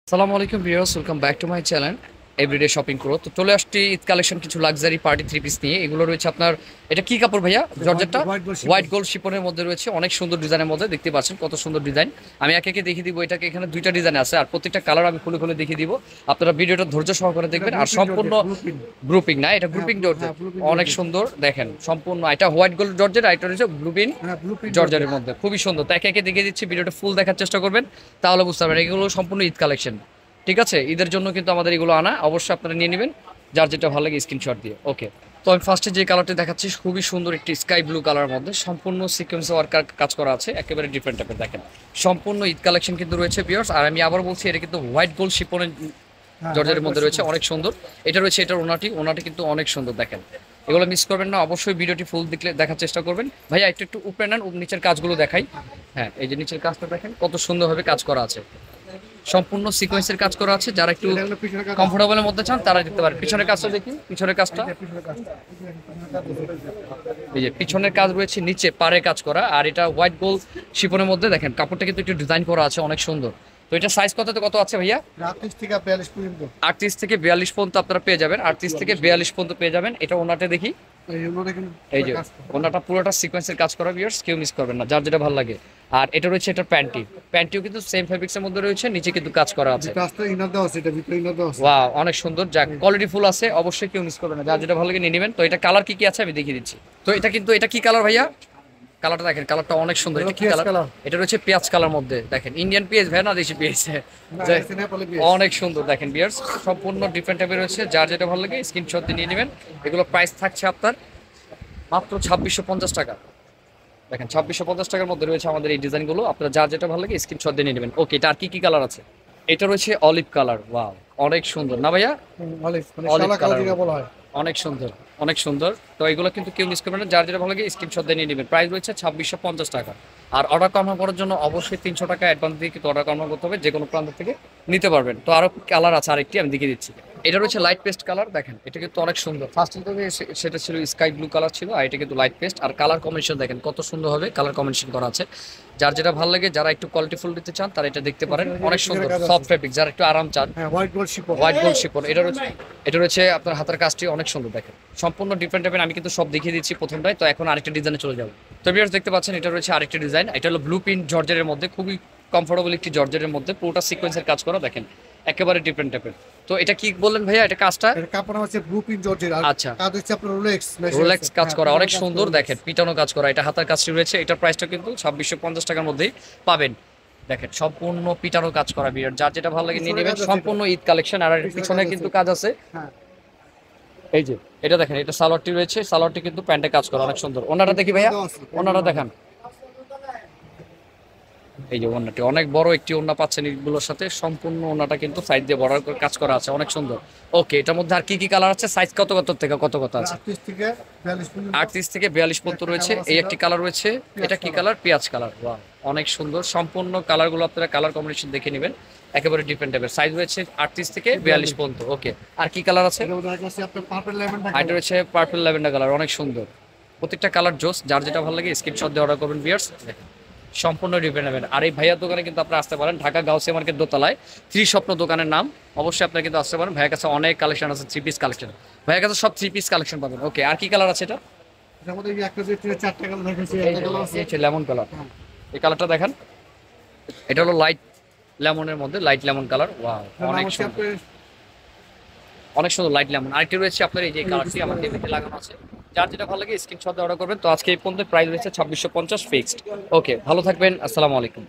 আসসালামু আলাইকুম viewers, welcome back to my channel everyday shopping করো। তো চলে আসছি ঈদ কালেকশন কিছু লাক্সারি পার্টি থ্রি পিস নিয়ে। এগুলো রয়েছে আপনার, এটা কি কাপড় ভাইয়া? জর্জেটটা হোয়াইট গোল্ড শিপনের মধ্যে রয়েছে, অনেক সুন্দর ডিজাইনের মধ্যে। দেখতে পাচ্ছেন কত সুন্দর ডিজাইন। আমি একে একে দেখিয়ে দিব। এটাকে এখানে দুইটা ডিজাইন আছে আর প্রত্যেকটা কালার আমি খুলে খুলে দেখিয়ে দিব। আপনারা ভিডিওটা ধৈর্য সহকারে দেখবেন। আর সম্পূর্ণ গ্রুপিং না, এটা গ্রুপিং জর্জেট, অনেক সুন্দর দেখেন। সম্পূর্ণ এটা হোয়াইট গোল্ড জর্জেট, আর এটা রয়েছে ব্লুপিন জর্জেটের মধ্যে, খুবই সুন্দর। তো একে একে দেখিয়ে দিচ্ছি, ভিডিওটা ফুল দেখার চেষ্টা করবেন, তাহলে বুঝতে পারবেন এগুলো সম্পূর্ণ ঈদ কালেকশন। ঠিক আছে, ঈদের জন্য কিন্তু আমাদের এগুলো আনা, অবশ্যই আপনারা নিয়ে নেবেন যার যেটা ভালো লাগে স্ক্রিনশট দিয়ে। ওকে, তো আমি ফার্স্টে যে কালারটি দেখাচ্ছি খুবই সুন্দর একটি স্কাই ব্লু কালারের মধ্যে সম্পূর্ণ সিকোয়েন্স ওয়ার্কার কাজ করা আছে, একেবারে ডিফারেন্ট টাইপের। দেখেন সম্পূর্ণ ঈদ কালেকশন কিন্তু রয়েছে ভিউয়ার্স। আর আমি আবার বলছি, এটা কিন্তু হোয়াইট গোল্ড শিপনের জর্জেটের মধ্যে রয়েছে, অনেক সুন্দর। এটা রয়েছে, এটার ওনাটি কিন্তু অনেক সুন্দর। দেখেন এগুলো মিস করবেন না, অবশ্যই ভিডিওটি ফুল দেখলে দেখার চেষ্টা করবেন। ভাইয়া একটু একটু উপরে নেন, নিচের কাজগুলো দেখাই। হ্যাঁ, এই যে নিচের কাজটা দেখেন কত সুন্দরভাবে কাজ করা আছে, সম্পূর্ণ সিকোয়েন্সের কাজ করা আছে। যারা একটু কমফোর্টেবলের মধ্যে চান তারা দিতে পারেন। পিছনের কাজটা দেখি, পিছনের কাজটা এই যে পিছনের কাজ রয়েছে, নিচে পাড়ে কাজ করা। আর এটা হোয়াইট গোল্ড শিপনের মধ্যে দেখেন কাপড়টা কিন্তু একটু ডিজাইন করা আছে, অনেক সুন্দর। তো এটা সাইজ কত কত আছে ভাইয়া? 38 থেকে 42 পর্যন্ত। 38 থেকে 42 পর্যন্ত আপনারা পেয়ে যাবেন, 38 থেকে 42 পর্যন্ত পেয়ে যাবেন। এটা ওনাটা দেখি, এই যে ওনাটা পুরোটা সিকোয়েন্সের কাজ করা ভিউয়ার্স, কেউ মিস করবেন না, যার যেটা ভালো লাগে। আর এটা রয়েছে এটার প্যান্টিও কিন্তু সেম ফেব্রিক্সের মধ্যে রয়েছে, নিচে কিন্তু কাজ করা আছে। ওয়াও, অনেক সুন্দর, যাক কোয়ালিটি ফুল আছে, অবশ্যই কেউ মিস করবেন না, যার যেটা ভালো লাগে নিয়ে নেবেন। তো এটা কালার কি কি আছে আমি দেখিয়ে দিচ্ছি। তো এটা কিন্তু, এটা কি কালার ভাইয়া? কালারটা দেখেন, কালারটা অনেক সুন্দর। এটা কি কালার? এটা রয়েছে পেঁয়াজ কালার মধ্যে। দেখেন ইন্ডিয়ান পেঁয়াজ ভাই না, দেশি পেঁয়াজ, অনেক সুন্দর। দেখেন ভিউয়ার্স সম্পূর্ণ ডিফারেন্ট টাইপের রয়েছে, যার যেটা ভালো লাগে স্ক্রিনশট দিয়ে নিয়ে নেবেন। এগুলো প্রাইস থাকছে আপনার মাত্র 2650 টাকা। দেখেন 2650 টাকার মধ্যে রয়েছে আমাদের এই ডিজাইনগুলো। আপনারা যার যেটা ভালো লাগে স্ক্রিনশট দিয়ে নিয়ে নেবেন। ওকে, এটা আর কি কি কালার আছে? এটা রয়েছে অলিভ কালার। ওয়াও, অনেক সুন্দর না ভাইয়া? অলিভ কালার অনেক সুন্দর, অনেক সুন্দর। তো এগুলো কিন্তু কেউ মিস করবেন না, যার যেটা ভালো লাগে স্ক্রিনশট দিয়ে নিয়ে নেবেন। প্রাইস রয়েছে 2650 টাকা। আর অর্ডার কনফার্ম করার জন্য অবশ্যই 300 টাকা অ্যাডভান্স দিয়ে কিন্তু অর্ডার কনফার্ম করতে হবে, যে কোনো প্রান্ত থেকে নিতে পারবেন। তো আরও কালার আছে, আরেকটি আমি দেখিয়ে দিচ্ছি। এটা রয়েছে লাইট পেস্ট কালার। দেখেন এটা কিন্তু অনেক সুন্দর। ফার্স্ট সেটা ছিল স্কাই ব্লু কালার ছিল, আর এটা কিন্তু লাইট পেস্ট। আর কালার কম্বিনেশন দেখেন কত সুন্দরভাবে কালার কম্বিনেশন করা আছে, যার যেটা ভালো লাগে। যারা একটু কোয়ালিটি ফুল দিতে চান তারা এটা দেখতে পারেন, অনেক সুন্দর সফট ফেব্রিক। যারা একটু আরাম চান, হোয়াইট গোল্ড শিপন। এটা রয়েছে আপনার হাতের কাজটি অনেক সুন্দর। দেখেন সম্পূর্ণ ডিফারেন্ট টাইপের। আমি কিন্তু সব দেখিয়ে দিচ্ছি প্রথমটাই, তো এখন আরেকটা ডিজাইনে চলে যাবো। তো ভিউয়ার্স দেখতে পাচ্ছেন, এটা রয়েছে আরেকটা ডিজাইন। এটা হলো ব্লু প্রিন্ট জর্জেটের মধ্যে, খুবই কমফোর্টেবল একটি জর্জেটের মধ্যে, পুরোটা সিকোয়েন্সের কাজ করা। দেখেন একেবারে ডিফারেন্ট টাইপের। তো এটা কি বললেন ভাইয়া? এটা কাজটা কাপড় হচ্ছে ব্লু প্রিন্ট জর্জেট, আর আচ্ছা, কাজ হচ্ছে আপনার রোলেক্স কাজ করা, অনেক সুন্দর। দেখেন পিটানো কাজ করা, এটা হাতার কাজটি রয়েছে। এটার প্রাইসটা কিন্তু 2650 টাকার মধ্যেই পাবেন। দেখেন সম্পূর্ণ পিটানো কাজ করা বিয়ার, যার যেটা ভালো লাগে নিয়ে নেবেন। সম্পূর্ণ ঈদ কালেকশন। আর পিছনে কিন্তু কাজ আছে, এই যে এটা দেখেন, এটা সালোয়ারটি রয়েছে, সালোয়ারটি কিন্তু প্যান্টে কাজ করা, অনেক সুন্দর। ওনাটা দেখি ভাইয়া, ওনাটা দেখান। এই যে ওন্নাটি অনেক বড় একটি ওন্না পাচ্ছেন এগুলোর সাথে, সম্পূর্ণ ওন্নাটা কিন্তু সাইড দিয়ে বর্ডার করে কাজ করা আছে, অনেক সুন্দর। ওকে, এটার মধ্যে আর কি কি কালার আছে? সাইজ কত কত থেকে কত কত আছে? 38 থেকে 42 পর্যন্ত রয়েছে। এই একটি কালার রয়েছে, এটা কি কালার? পেঁয়াজ কালার। ওয়াও, অনেক সুন্দর। সম্পূর্ণ কালারগুলো আপনারা কালার কম্বিনেশন দেখে নেবেন, একেবারে ডিফারেন্ট টাইপের। সাইজ রয়েছে 38 থেকে 42 পর্যন্ত। ওকে, আর কি কালার আছে? এটা রয়েছে পার্পল ল্যাভেন্ডার কালার, অনেক সুন্দর। প্রত্যেকটা কালার জোস, যার যেটা ভালো লাগে স্ক্রিনশট দিয়ে অর্ডার করবেন ভিউয়ার্স। সম্পূর্ণ ডিপেন্ডেবল। আর এই ভাইয়ার দোকানে কিন্তু আপনারা আসতে পারেন, ঢাকা গাউসিয়া মার্কেট দোতলায়, ত্রিস্বপ্ন দোকানের নাম। অবশ্যই আপনারা কিন্তু আসতে পারেন, ভাইয়ের কাছে অনেক কালেকশন আছে, থ্রি পিস কালেকশন। ভাইয়ের কাছে সব থ্রি পিস কালেকশন পাবেন। ওকে, আর কি কালার আছে? এটা লেমন কালার, এই কালারটা দেখেন, এটা হলো লাইট লেমনের মধ্যে, লাইট লেমন কালার। ওয়াও, অনেক সুন্দর, অনেক সুন্দর লাইট লেমন। আরেকটি রয়েছে আপনার এই যে কালারটি আমার টেবিলে লাগানো আছে, যার যেটা ভালো লাগে স্ক্রিনশট দিয়ে অর্ডার করবেন। তো আজকে এই পর্যন্ত প্রাইস রয়েছে 2650 ফিক্সড। ওকে, ভালো থাকবেন, আসসালামু আলাইকুম।